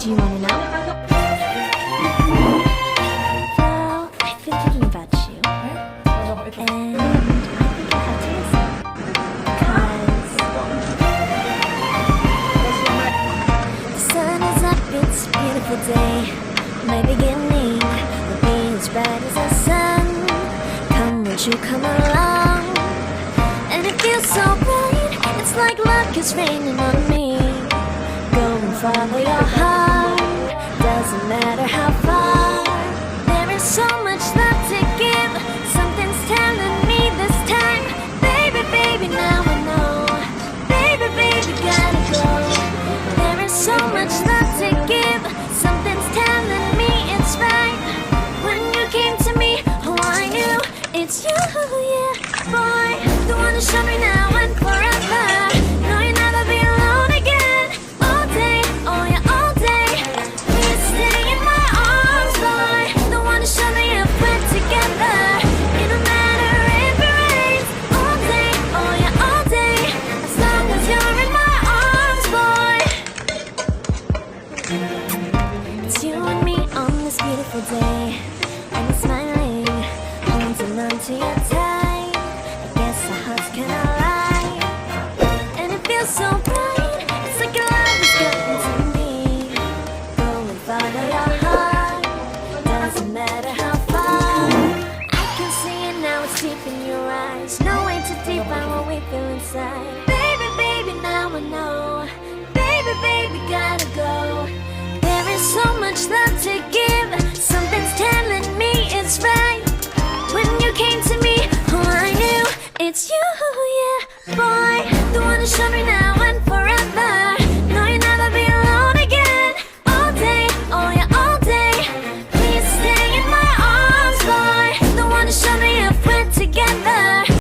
Do you wanna know? Well, I've been thinking about you, and I think I have to listen. Because the sun is up, it's a beautiful day. My beginning will be as bright as the sun. Come, won't you come along? And it feels so bright, it's like luck is raining on me. Go and follow your heart, doesn't matter how far. There is so much love to give, something's telling me this time. Baby, baby, now I know. Baby, baby, gotta go. There is so much love to give, something's telling me it's right. When you came to me, oh I knew it's you, yeah. Boy, the one to show me now and forever. No, you'll never be alone again. All day, oh yeah, all day. Please stay in my arms, boy. The one to show me if we're together. It don't matter if it rains. All day, oh yeah, all day. As long as you're in my arms, boy. It's you and me on this beautiful day. And you're smiling, holding on to your tight. I guess our hearts cannot lie. And it feels so bright, it's like your love is getting to me. Go and follow your heart, doesn't matter how far. I can see it now, it's deep in your eyes. No way to define what we feel inside. Baby, baby, now I know. Baby, baby, gotta go. There is so much love to give, something's telling me it's right. When you came to me, oh I knew it's you, yeah. Boy, the one to show me now